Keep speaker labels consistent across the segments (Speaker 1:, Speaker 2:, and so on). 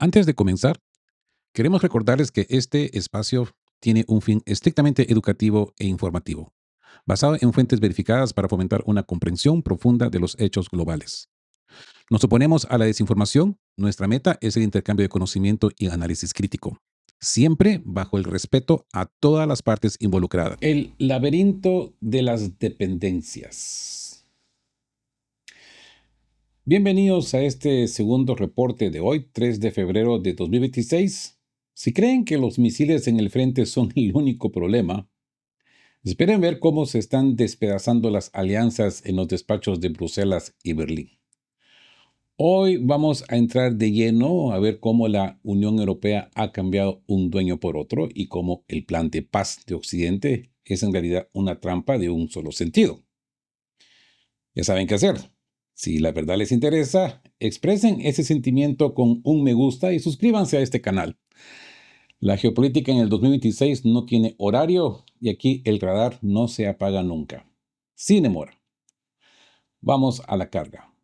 Speaker 1: Antes de comenzar, queremos recordarles que este espacio tiene un fin estrictamente educativo e informativo, basado en fuentes verificadas para fomentar una comprensión profunda de los hechos globales. Nos oponemos a la desinformación. Nuestra meta es el intercambio de conocimiento y análisis crítico, siempre bajo el respeto a todas las partes involucradas. El laberinto de las dependencias. Bienvenidos a este segundo reporte de hoy, 3 de febrero de 2026. Si creen que los misiles en el frente son el único problema, esperen ver cómo se están despedazando las alianzas en los despachos de Bruselas y Berlín. Hoy vamos a entrar de lleno a ver cómo la Unión Europea ha cambiado un dueño por otro y cómo el plan de paz de Occidente es en realidad una trampa de un solo sentido. Ya saben qué hacer. Si la verdad les interesa, expresen ese sentimiento con un me gusta y suscríbanse a este canal. La geopolítica en el 2026 no tiene horario y aquí el radar no se apaga nunca. Sin demora. Vamos a la carga.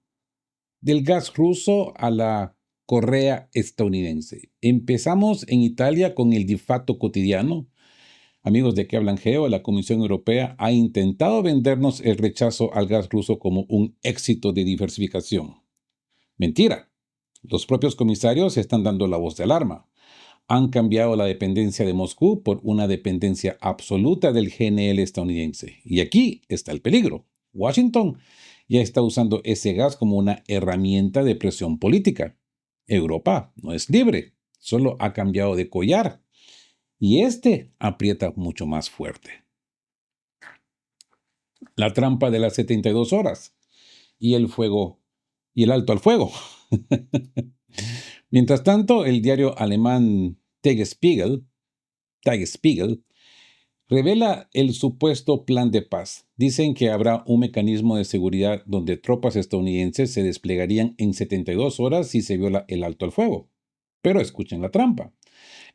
Speaker 1: Del gas ruso a la correa estadounidense. Empezamos en Italia con el di fatto cotidiano. Amigos de Que Hablan Geo, la Comisión Europea ha intentado vendernos el rechazo al gas ruso como un éxito de diversificación. Mentira. Los propios comisarios están dando la voz de alarma. Han cambiado la dependencia de Moscú por una dependencia absoluta del GNL estadounidense. Y aquí está el peligro. Washington ya está usando ese gas como una herramienta de presión política. Europa no es libre, solo ha cambiado de collar. Y este aprieta mucho más fuerte. La trampa de las 72 horas y el fuego y el alto al fuego. Mientras tanto, el diario alemán Tagesspiegel revela el supuesto plan de paz. Dicen que habrá un mecanismo de seguridad donde tropas estadounidenses se desplegarían en 72 horas si se viola el alto al fuego. Pero escuchen la trampa.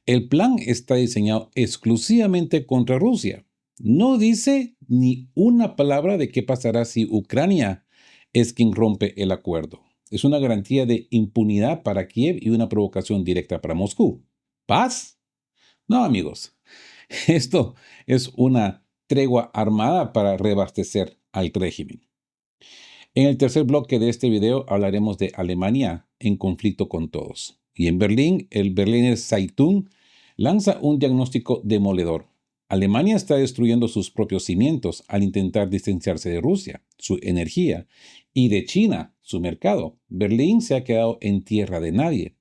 Speaker 1: El plan está diseñado exclusivamente contra Rusia. No dice ni una palabra de qué pasará si Ucrania es quien rompe el acuerdo. Es una garantía de impunidad para Kiev y una provocación directa para Moscú. ¿Paz? No, amigos. Esto es una tregua armada para reabastecer al régimen. En el tercer bloque de este video hablaremos de Alemania en conflicto con todos. Y en Berlín, el Berliner Zeitung lanza un diagnóstico demoledor. Alemania está destruyendo sus propios cimientos al intentar distanciarse de Rusia, su energía, y de China, su mercado. Berlín se ha quedado en tierra de nadie.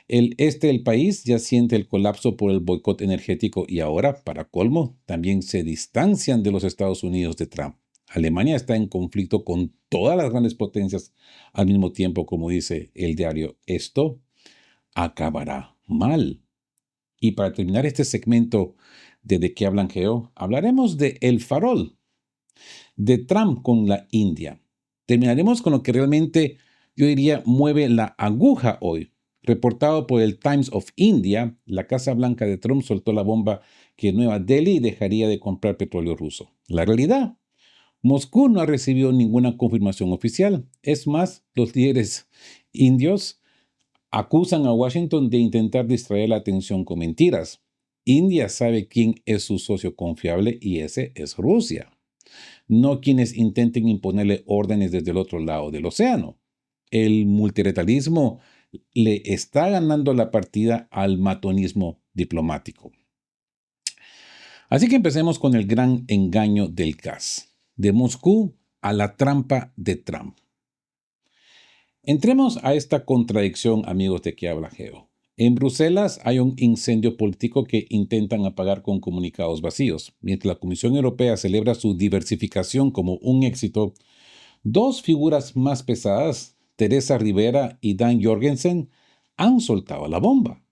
Speaker 1: El este del país ya siente el colapso por el boicot energético y ahora, para colmo, también se distancian de los Estados Unidos de Trump. Alemania está en conflicto con todas las grandes potencias al mismo tiempo, como dice el diario. Esto acabará mal. Y para terminar este segmento de qué hablan Geo, hablaremos de El Farol, de Trump con la India. Terminaremos con lo que realmente, yo diría, mueve la aguja hoy. Reportado por el Times of India, la Casa Blanca de Trump soltó la bomba que Nueva Delhi dejaría de comprar petróleo ruso. La realidad, Moscú no ha recibido ninguna confirmación oficial. Es más, los líderes indios acusan a Washington de intentar distraer la atención con mentiras. India sabe quién es su socio confiable y ese es Rusia, no quienes intenten imponerle órdenes desde el otro lado del océano. El multilateralismo le está ganando la partida al matonismo diplomático. Así que empecemos con el gran engaño del gas, de Moscú a la trampa de Trump. Entremos a esta contradicción, amigos de Que Habla Geo. En Bruselas hay un incendio político que intentan apagar con comunicados vacíos. Mientras la Comisión Europea celebra su diversificación como un éxito, dos figuras más pesadas, Teresa Rivera y Dan Jorgensen, han soltado la bomba.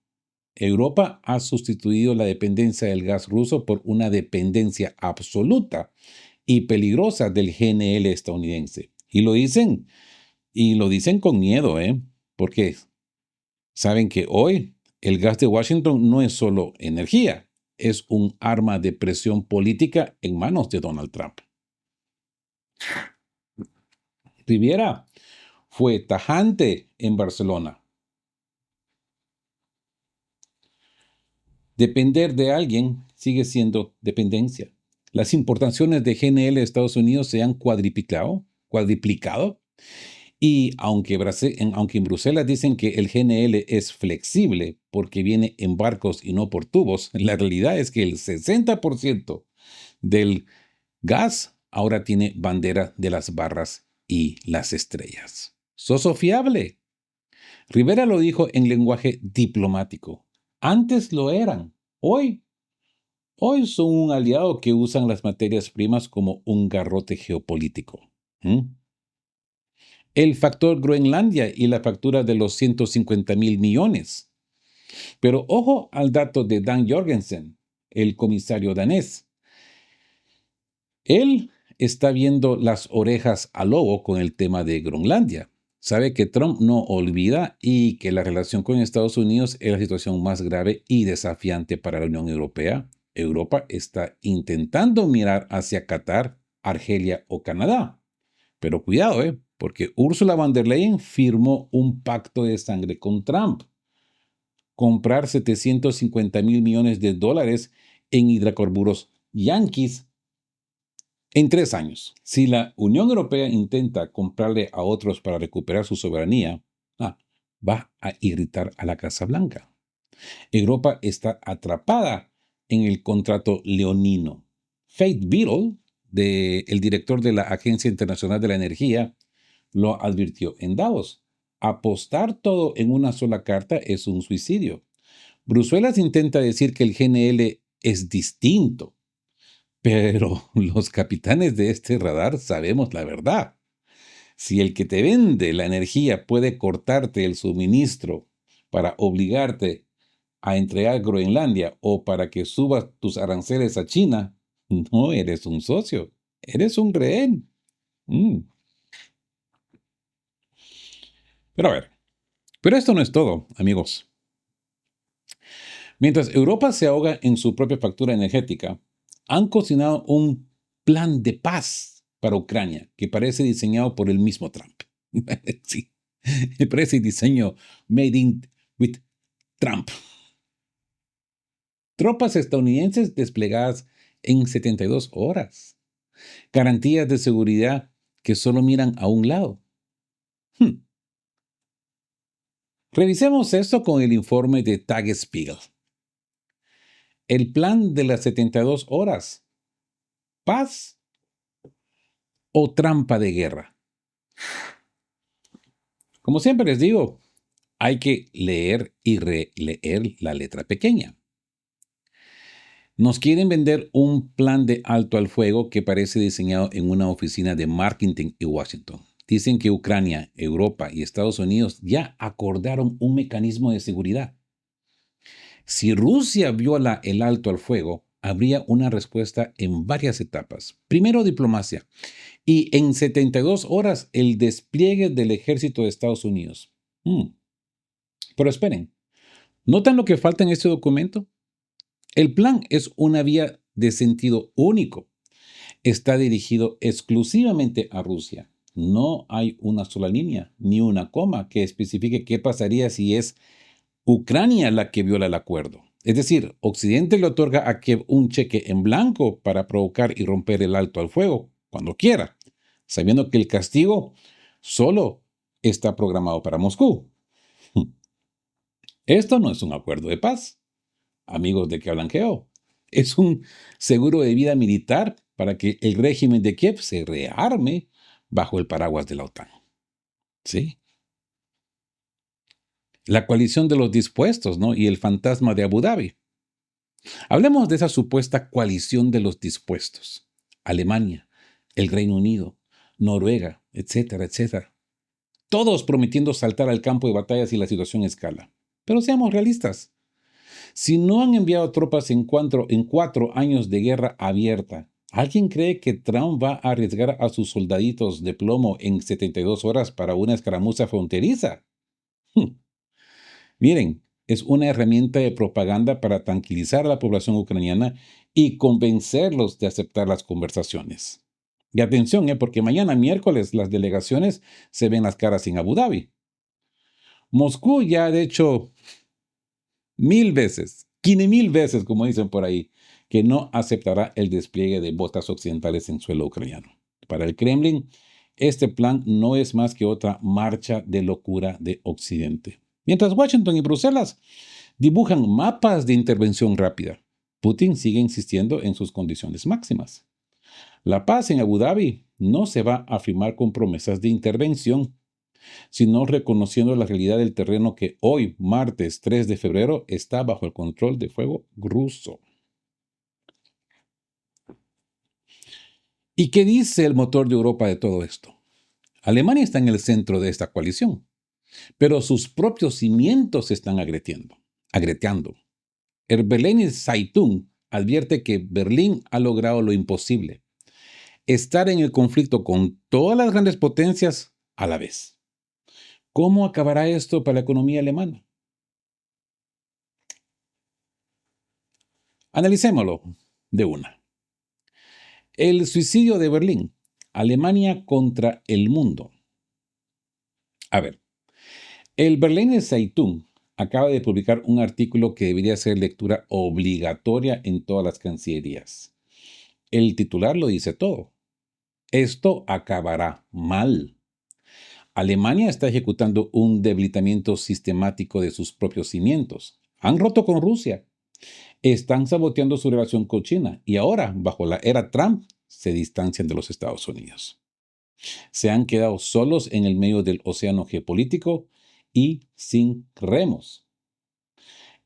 Speaker 1: Europa ha sustituido la dependencia del gas ruso por una dependencia absoluta y peligrosa del GNL estadounidense. Y lo dicen con miedo, porque saben que hoy el gas de Washington no es solo energía, es un arma de presión política en manos de Donald Trump. Rivera fue tajante en Barcelona. Depender de alguien sigue siendo dependencia. Las importaciones de GNL de Estados Unidos se han cuadriplicado, y aunque en Bruselas dicen que el GNL es flexible porque viene en barcos y no por tubos, la realidad es que el 60% del gas ahora tiene bandera de las barras y las estrellas. ¿Soso fiable? Rivera lo dijo en lenguaje diplomático. Antes lo eran. Hoy son un aliado que usan las materias primas como un garrote geopolítico. ¿Mm? El factor Groenlandia y la factura de los 150.000 millones. Pero ojo al dato de Dan Jorgensen, el comisario danés. Él está viendo las orejas al lobo con el tema de Groenlandia. Sabe que Trump no olvida y que la relación con Estados Unidos es la situación más grave y desafiante para la Unión Europea. Europa está intentando mirar hacia Qatar, Argelia o Canadá. Pero cuidado, porque Ursula von der Leyen firmó un pacto de sangre con Trump. Comprar 750.000 millones de dólares en hidrocarburos yanquis en 3 años. Si la Unión Europea intenta comprarle a otros para recuperar su soberanía, va a irritar a la Casa Blanca. Europa está atrapada en el contrato leonino. Faith Beetle, el director de la Agencia Internacional de la Energía, lo advirtió en Davos. Apostar todo en una sola carta es un suicidio. Bruselas intenta decir que el GNL es distinto, pero los capitanes de este radar sabemos la verdad. Si el que te vende la energía puede cortarte el suministro para obligarte a entregar Groenlandia o para que subas tus aranceles a China, no eres un socio, eres un rehén. Pero a ver, pero esto no es todo, amigos. Mientras Europa se ahoga en su propia factura energética, han cocinado un plan de paz para Ucrania que parece diseñado por el mismo Trump. Sí, parece diseño made in with Trump. Tropas estadounidenses desplegadas en 72 horas. Garantías de seguridad que solo miran a un lado. Revisemos esto con el informe de Tagesspiegel. El plan de las 72 horas. ¿Paz o trampa de guerra? Como siempre les digo, hay que leer y releer la letra pequeña. Nos quieren vender un plan de alto al fuego que parece diseñado en una oficina de marketing en Washington. Dicen que Ucrania, Europa y Estados Unidos ya acordaron un mecanismo de seguridad. Si Rusia viola el alto al fuego, habría una respuesta en varias etapas. Primero, diplomacia. Y en 72 horas, el despliegue del ejército de Estados Unidos. Pero esperen, ¿notan lo que falta en este documento? El plan es una vía de sentido único. Está dirigido exclusivamente a Rusia. No hay una sola línea, ni una coma que especifique qué pasaría si es Ucrania la que viola el acuerdo. Es decir, Occidente le otorga a Kiev un cheque en blanco para provocar y romper el alto al fuego cuando quiera, sabiendo que el castigo solo está programado para Moscú. Esto no es un acuerdo de paz, amigos de que hablan geo. Es un seguro de vida militar para que el régimen de Kiev se rearme bajo el paraguas de la OTAN. ¿Sí? La coalición de los dispuestos, ¿no? Y el fantasma de Abu Dhabi. Hablemos de esa supuesta coalición de los dispuestos. Alemania, el Reino Unido, Noruega, etcétera, etcétera. Todos prometiendo saltar al campo de batalla si la situación escala. Pero seamos realistas. Si no han enviado tropas en 4 años de guerra abierta, ¿alguien cree que Trump va a arriesgar a sus soldaditos de plomo en 72 horas para una escaramuza fronteriza? Miren, es una herramienta de propaganda para tranquilizar a la población ucraniana y convencerlos de aceptar las conversaciones. Y atención, porque mañana miércoles las delegaciones se ven las caras en Abu Dhabi. Moscú ya ha hecho 1000 veces, 15,000 veces, como dicen por ahí, que no aceptará el despliegue de botas occidentales en suelo ucraniano. Para el Kremlin, este plan no es más que otra marcha de locura de Occidente. Mientras Washington y Bruselas dibujan mapas de intervención rápida, Putin sigue insistiendo en sus condiciones máximas. La paz en Abu Dhabi no se va a firmar con promesas de intervención, sino reconociendo la realidad del terreno que hoy, martes 3 de febrero, está bajo el control de fuego ruso. ¿Y qué dice el motor de Europa de todo esto? Alemania está en el centro de esta coalición, pero sus propios cimientos se están agreteando. El Berliner Zeitung advierte que Berlín ha logrado lo imposible: estar en el conflicto con todas las grandes potencias a la vez. ¿Cómo acabará esto para la economía alemana? Analicémoslo de una. El suicidio de Berlín. Alemania contra el mundo. A ver, el Berliner Zeitung acaba de publicar un artículo que debería ser lectura obligatoria en todas las cancillerías. El titular lo dice todo. Esto acabará mal. Alemania está ejecutando un debilitamiento sistemático de sus propios cimientos. Han roto con Rusia. Están saboteando su relación con China y ahora, bajo la era Trump, se distancian de los Estados Unidos. Se han quedado solos en el medio del océano geopolítico y sin remos.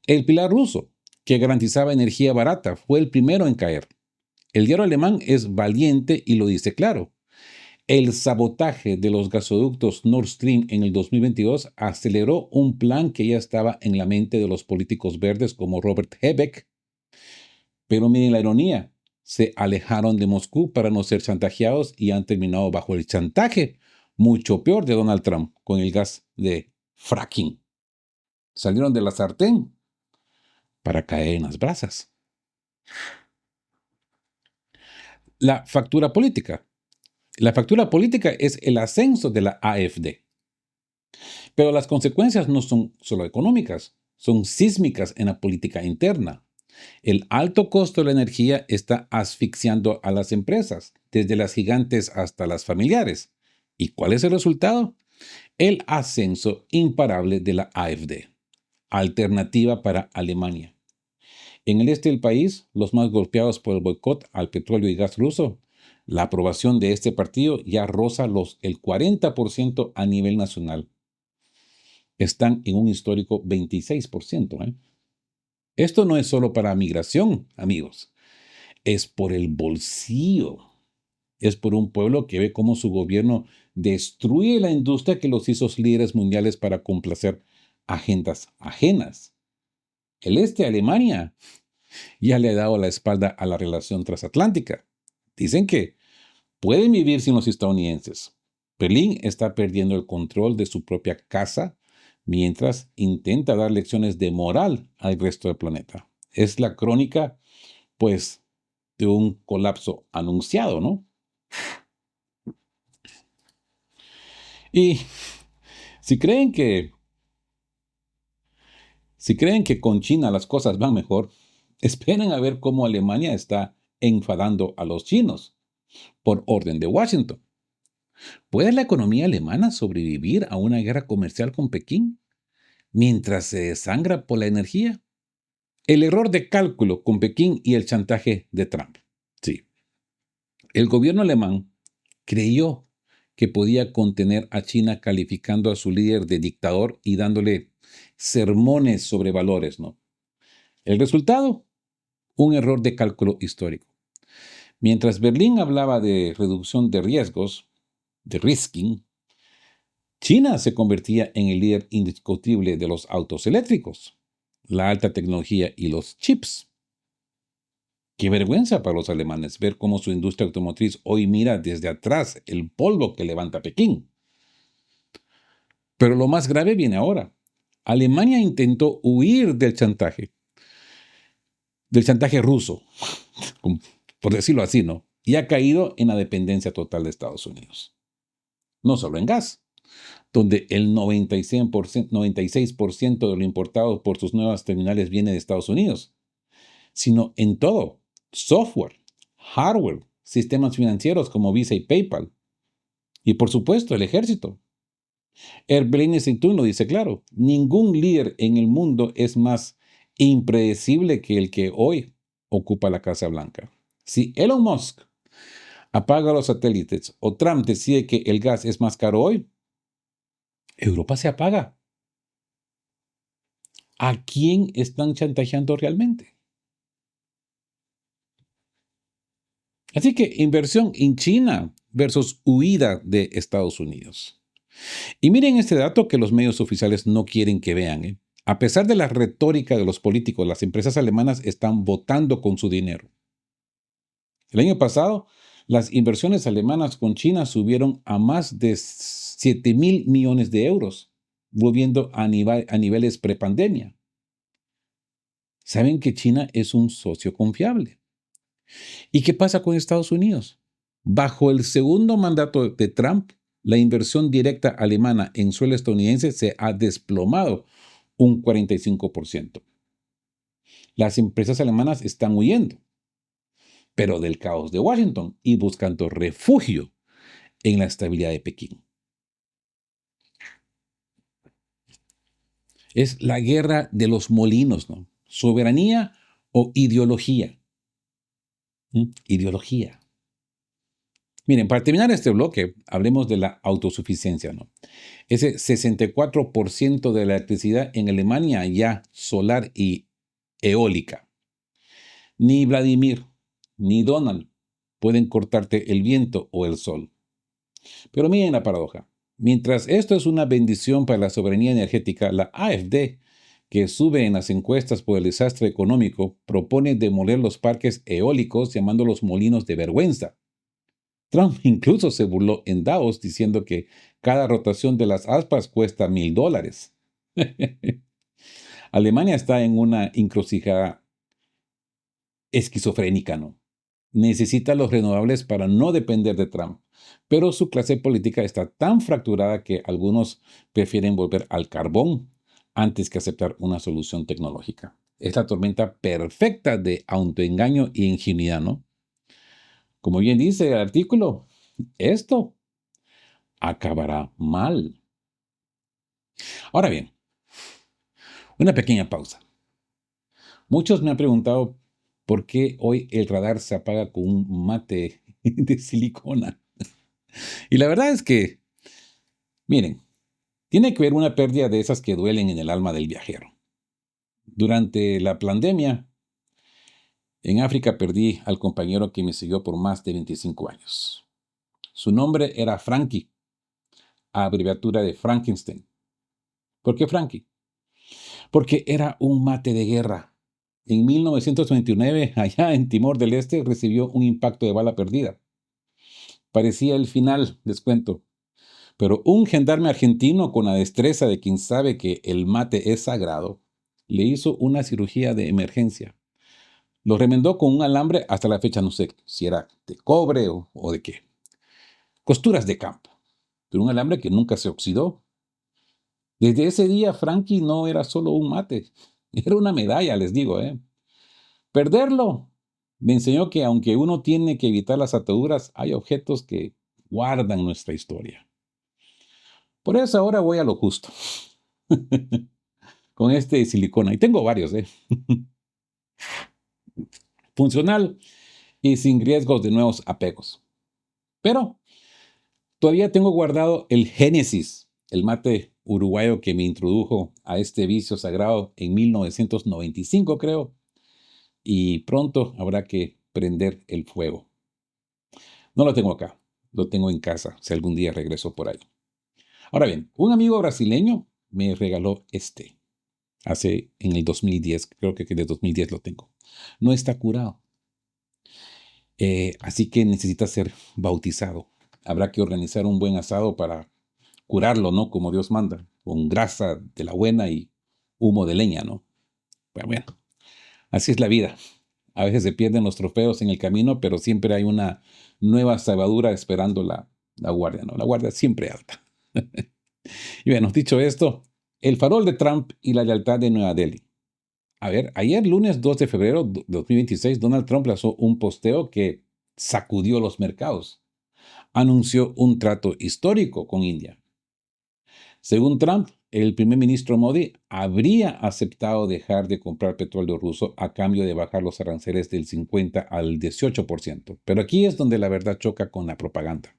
Speaker 1: El pilar ruso, que garantizaba energía barata, fue el primero en caer. El diario alemán es valiente y lo dice claro. El sabotaje de los gasoductos Nord Stream en el 2022 aceleró un plan que ya estaba en la mente de los políticos verdes como Robert Habeck. Pero miren la ironía, se alejaron de Moscú para no ser chantajeados y han terminado bajo el chantaje, mucho peor, de Donald Trump con el gas de fracking. Salieron de la sartén para caer en las brasas. La factura política. La factura política es el ascenso de la AfD. Pero las consecuencias no son solo económicas, son sísmicas en la política interna. El alto costo de la energía está asfixiando a las empresas, desde las gigantes hasta las familiares. ¿Y cuál es el resultado? El ascenso imparable de la AfD, alternativa para Alemania. En el este del país, los más golpeados por el boicot al petróleo y gas ruso, la aprobación de este partido ya roza el 40% a nivel nacional. Están en un histórico 26%. Esto no es solo para migración, amigos. Es por el bolsillo. Es por un pueblo que ve cómo su gobierno destruye la industria que los hizo líderes mundiales para complacer agendas ajenas. El este de Alemania ya le ha dado la espalda a la relación transatlántica. Dicen que pueden vivir sin los estadounidenses. Berlín está perdiendo el control de su propia casa mientras intenta dar lecciones de moral al resto del planeta. Es la crónica, pues, de un colapso anunciado, ¿no? Y si creen que, si creen que con China las cosas van mejor, esperen a ver cómo Alemania está enfadando a los chinos por orden de Washington. ¿Puede la economía alemana sobrevivir a una guerra comercial con Pekín mientras se desangra por la energía? El error de cálculo con Pekín y el chantaje de Trump. Sí. El gobierno alemán creyó que podía contener a China calificando a su líder de dictador y dándole sermones sobre valores, ¿no? El resultado, un error de cálculo histórico. Mientras Berlín hablaba de reducción de riesgos, de risking, China se convertía en el líder indiscutible de los autos eléctricos, la alta tecnología y los chips. Qué vergüenza para los alemanes ver cómo su industria automotriz hoy mira desde atrás el polvo que levanta Pekín. Pero lo más grave viene ahora. Alemania intentó huir del chantaje ruso, por decirlo así, ¿no? Y ha caído en la dependencia total de Estados Unidos. No solo en gas, donde el 96% de lo importado por sus nuevas terminales viene de Estados Unidos, sino en todo: software, hardware, sistemas financieros como Visa y PayPal, y por supuesto el ejército. Erbelín Seitún lo dice claro: ningún líder en el mundo es más impredecible que el que hoy ocupa la Casa Blanca. Si Elon Musk apaga los satélites o Trump decide que el gas es más caro hoy, Europa se apaga. ¿A quién están chantajeando realmente? Así que inversión en China versus huida de Estados Unidos. Y miren este dato que los medios oficiales no quieren que vean, ¿eh? A pesar de la retórica de los políticos, las empresas alemanas están votando con su dinero. El año pasado, las inversiones alemanas con China subieron a más de 7.000 millones de euros, volviendo a niveles prepandemia. Saben que China es un socio confiable. ¿Y qué pasa con Estados Unidos? Bajo el segundo mandato de Trump, la inversión directa alemana en suelo estadounidense se ha desplomado un 45%. Las empresas alemanas están huyendo, pero del caos de Washington, y buscando refugio en la estabilidad de Pekín. Es la guerra de los molinos, ¿no? Soberanía o ideología. Ideología. Miren, para terminar este bloque, hablemos de la autosuficiencia, ¿no? Ese 64% de la electricidad en Alemania ya solar y eólica. Ni Vladimir ni Donald pueden cortarte el viento o el sol. Pero miren la paradoja. Mientras esto es una bendición para la soberanía energética, la AfD, que sube en las encuestas por el desastre económico, propone demoler los parques eólicos llamándolos molinos de vergüenza. Trump incluso se burló en Davos diciendo que cada rotación de las aspas cuesta $1,000. Alemania está en una encrucijada esquizofrénica, ¿no? Necesita los renovables para no depender de Trump, pero su clase política está tan fracturada que algunos prefieren volver al carbón antes que aceptar una solución tecnológica. Es la tormenta perfecta de autoengaño y ingenuidad, ¿no? Como bien dice el artículo, esto acabará mal. Ahora bien, una pequeña pausa. Muchos me han preguntado por qué hoy el radar se apaga con un mate de silicona. Y la verdad es que, miren, tiene que haber una pérdida de esas que duelen en el alma del viajero. Durante la pandemia, en África perdí al compañero que me siguió por más de 25 años. Su nombre era Frankie, abreviatura de Frankenstein. ¿Por qué Frankie? Porque era un mate de guerra. En 1929, allá en Timor del Este, recibió un impacto de bala perdida. Parecía el final, les cuento. Pero un gendarme argentino con la destreza de quien sabe que el mate es sagrado, le hizo una cirugía de emergencia. Lo remendó con un alambre, hasta la fecha no sé si era de cobre o de qué. Costuras de campo, pero un alambre que nunca se oxidó. Desde ese día, Frankie no era solo un mate, era una medalla, les digo, ¿eh? Perderlo me enseñó que aunque uno tiene que evitar las ataduras, hay objetos que guardan nuestra historia. Por eso ahora voy a lo justo. Con este de silicona. Y tengo varios, ¿eh? Funcional y sin riesgos de nuevos apegos. Pero todavía tengo guardado el Génesis, el mate uruguayo que me introdujo a este vicio sagrado en 1995, creo. Y pronto habrá que prender el fuego. No lo tengo acá, lo tengo en casa, si algún día regreso por ahí. Ahora bien, un amigo brasileño me regaló este. En el 2010, creo que de 2010 lo tengo. No está curado. Así que necesita ser bautizado. Habrá que organizar un buen asado para curarlo, ¿no? Como Dios manda, con grasa de la buena y humo de leña, ¿no? Pero bueno, así es la vida. A veces se pierden los trofeos en el camino, pero siempre hay una nueva salvadura esperando la guardia, ¿no? La guardia siempre alta. Y bueno, dicho esto, el farol de Trump y la lealtad de Nueva Delhi. A ver, ayer lunes 2 de febrero de 2026, Donald Trump lanzó un posteo que sacudió los mercados. Anunció un trato histórico con India. Según Trump, el primer ministro Modi habría aceptado dejar de comprar petróleo ruso a cambio de bajar los aranceles del 50 al 18%. Pero aquí es donde la verdad choca con la propaganda.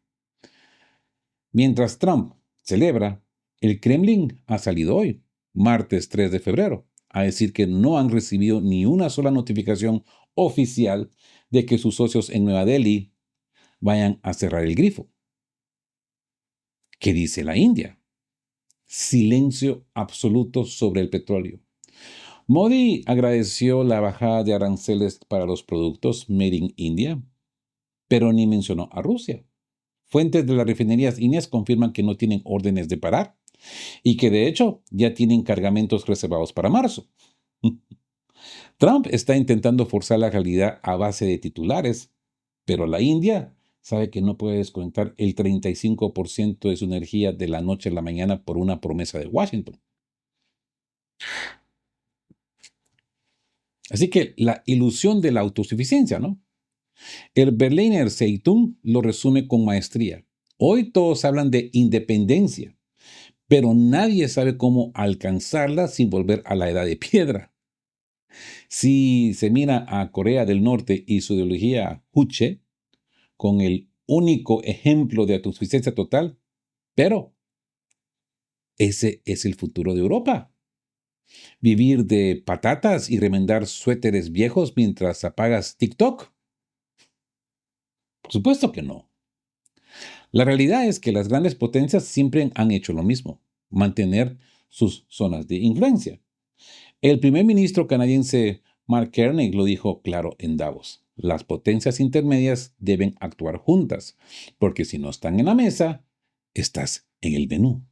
Speaker 1: Mientras Trump celebra, el Kremlin ha salido hoy, martes 3 de febrero, a decir que no han recibido ni una sola notificación oficial de que sus socios en Nueva Delhi vayan a cerrar el grifo. ¿Qué dice la India? Silencio absoluto sobre el petróleo. Modi agradeció la bajada de aranceles para los productos Made in India, pero ni mencionó a Rusia. Fuentes de las refinerías indias confirman que no tienen órdenes de parar y que de hecho ya tienen cargamentos reservados para marzo. Trump está intentando forzar la realidad a base de titulares, pero la India sabe que no puede desconectar el 35% de su energía de la noche a la mañana por una promesa de Washington. Así que la ilusión de la autosuficiencia, ¿no? El Berliner Zeitung lo resume con maestría. Hoy todos hablan de independencia, pero nadie sabe cómo alcanzarla sin volver a la edad de piedra. Si se mira a Corea del Norte y su ideología Juche, con el único ejemplo de autosuficiencia total, pero ese es el futuro de Europa. Vivir de patatas y remendar suéteres viejos mientras apagas TikTok. Por supuesto que no. La realidad es que las grandes potencias siempre han hecho lo mismo, mantener sus zonas de influencia. El primer ministro canadiense Mark Carney lo dijo claro en Davos. Las potencias intermedias deben actuar juntas, porque si no están en la mesa, estás en el menú.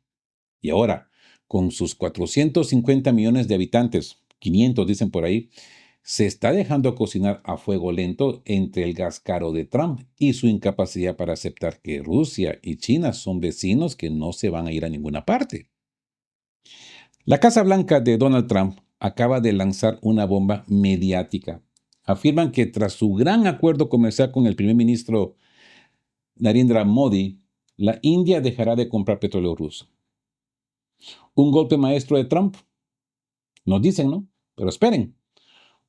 Speaker 1: Y ahora, con sus 450 millones de habitantes, 500 dicen por ahí, se está dejando cocinar a fuego lento entre el gas caro de Trump y su incapacidad para aceptar que Rusia y China son vecinos que no se van a ir a ninguna parte. La Casa Blanca de Donald Trump acaba de lanzar una bomba mediática. Afirman que tras su gran acuerdo comercial con el primer ministro Narendra Modi, la India dejará de comprar petróleo ruso. Un golpe maestro de Trump. Nos dicen, ¿no? Pero esperen.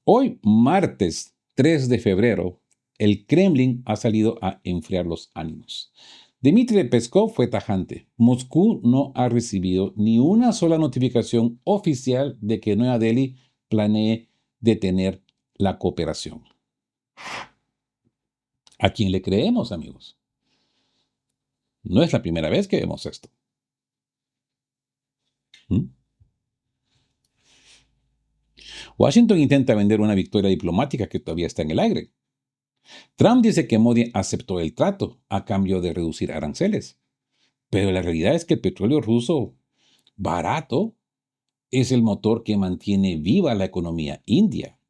Speaker 1: Hoy, martes 3 de febrero, el Kremlin ha salido a enfriar los ánimos. Dmitry Peskov fue tajante. Moscú no ha recibido ni una sola notificación oficial de que Nueva Delhi planee detener la cooperación. ¿A quién le creemos, amigos? No es la primera vez que vemos esto. ¿Mm? Washington intenta vender una victoria diplomática que todavía está en el aire. Trump dice que Modi aceptó el trato a cambio de reducir aranceles. Pero la realidad es que el petróleo ruso barato es el motor que mantiene viva la economía india.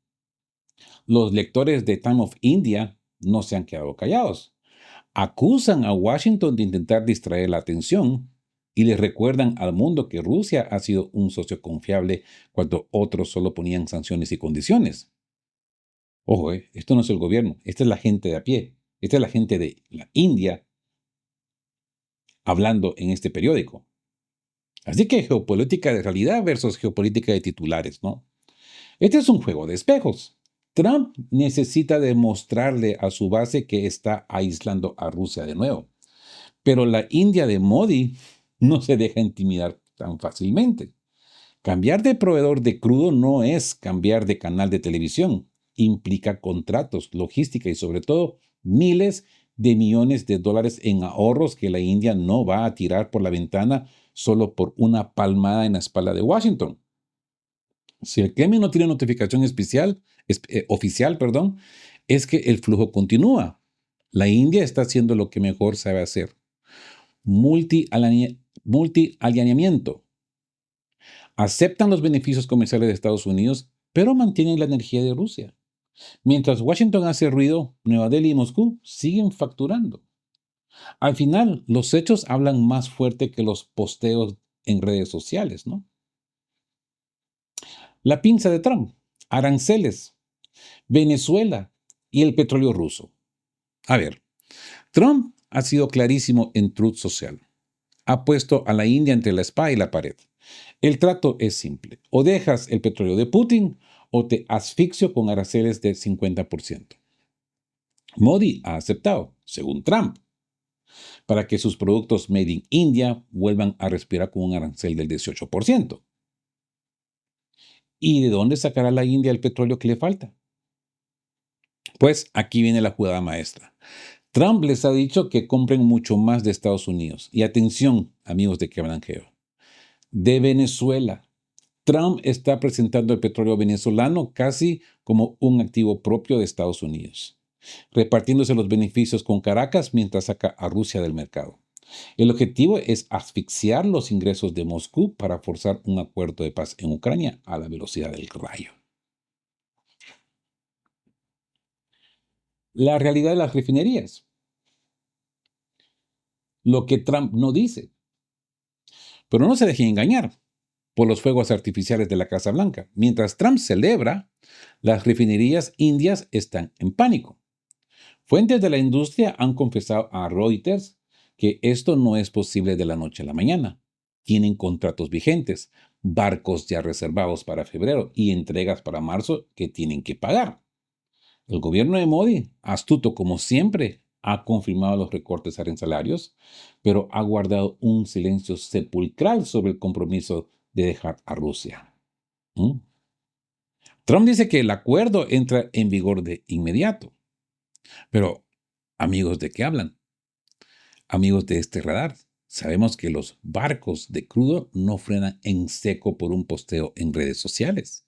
Speaker 1: Los lectores de Time of India no se han quedado callados. Acusan a Washington de intentar distraer la atención y les recuerdan al mundo que Rusia ha sido un socio confiable cuando otros solo ponían sanciones y condiciones. Ojo, esto no es el gobierno, esta es la gente de a pie, esta es la gente de la India hablando en este periódico. Así que geopolítica de realidad versus geopolítica de titulares, ¿no? Este es un juego de espejos. Trump necesita demostrarle a su base que está aislando a Rusia de nuevo. Pero la India de Modi no se deja intimidar tan fácilmente. Cambiar de proveedor de crudo no es cambiar de canal de televisión. Implica contratos, logística y sobre todo miles de millones de dólares en ahorros que la India no va a tirar por la ventana solo por una palmada en la espalda de Washington. Si el Kremlin no tiene notificación oficial, es que el flujo continúa. La India está haciendo lo que mejor sabe hacer. Multi-alineamiento. Aceptan los beneficios comerciales de Estados Unidos, pero mantienen la energía de Rusia. Mientras Washington hace ruido, Nueva Delhi y Moscú siguen facturando. Al final, los hechos hablan más fuerte que los posteos en redes sociales, ¿no? La pinza de Trump, aranceles, Venezuela y el petróleo ruso. A ver, Trump ha sido clarísimo en Truth Social. Ha puesto a la India entre la espada y la pared. El trato es simple. O dejas el petróleo de Putin o te asfixio con aranceles del 50%. Modi ha aceptado, según Trump, para que sus productos made in India vuelvan a respirar con un arancel del 18%. ¿Y de dónde sacará la India el petróleo que le falta? Pues aquí viene la jugada maestra. Trump les ha dicho que compren mucho más de Estados Unidos. Y atención, amigos de Que Hablan Geo, de Venezuela. Trump está presentando el petróleo venezolano casi como un activo propio de Estados Unidos, repartiéndose los beneficios con Caracas mientras saca a Rusia del mercado. El objetivo es asfixiar los ingresos de Moscú para forzar un acuerdo de paz en Ucrania a la velocidad del rayo. La realidad de las refinerías, lo que Trump no dice. Pero no se dejen engañar por los fuegos artificiales de la Casa Blanca. Mientras Trump celebra, las refinerías indias están en pánico. Fuentes de la industria han confesado a Reuters que esto no es posible de la noche a la mañana. Tienen contratos vigentes, barcos ya reservados para febrero y entregas para marzo que tienen que pagar. El gobierno de Modi, astuto como siempre, ha confirmado los recortes arancelarios, pero ha guardado un silencio sepulcral sobre el compromiso de dejar a Rusia. ¿Mm? Trump dice que el acuerdo entra en vigor de inmediato, pero amigos, ¿de qué hablan? Amigos de este radar, sabemos que los barcos de crudo no frenan en seco por un posteo en redes sociales.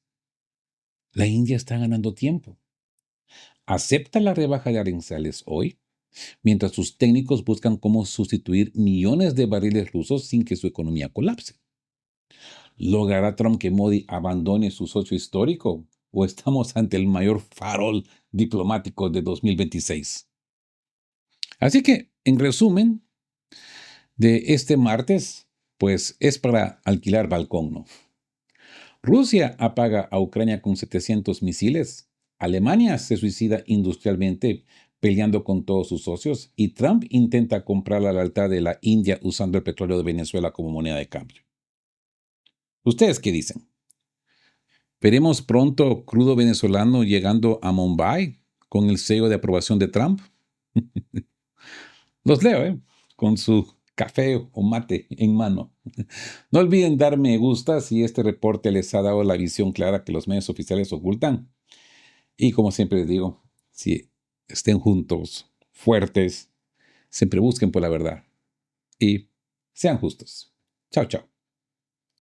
Speaker 1: La India está ganando tiempo. ¿Acepta la rebaja de aranceles hoy? Mientras sus técnicos buscan cómo sustituir millones de barriles rusos sin que su economía colapse. ¿Logrará Trump que Modi abandone su socio histórico? ¿O estamos ante el mayor farol diplomático de 2026? Así que, en resumen, de este martes, pues es para alquilar balcón, ¿no? Rusia apaga a Ucrania con 700 misiles. Alemania se suicida industrialmente peleando con todos sus socios y Trump intenta comprar la lealtad de la India usando el petróleo de Venezuela como moneda de cambio. ¿Ustedes qué dicen? ¿Veremos pronto crudo venezolano llegando a Mumbai con el sello de aprobación de Trump? Los leo, ¿eh? Con su café o mate en mano. No olviden dar me gusta si este reporte les ha dado la visión clara que los medios oficiales ocultan. Y como siempre les digo, si estén juntos, fuertes, siempre busquen por la verdad y sean justos. Chao, chao.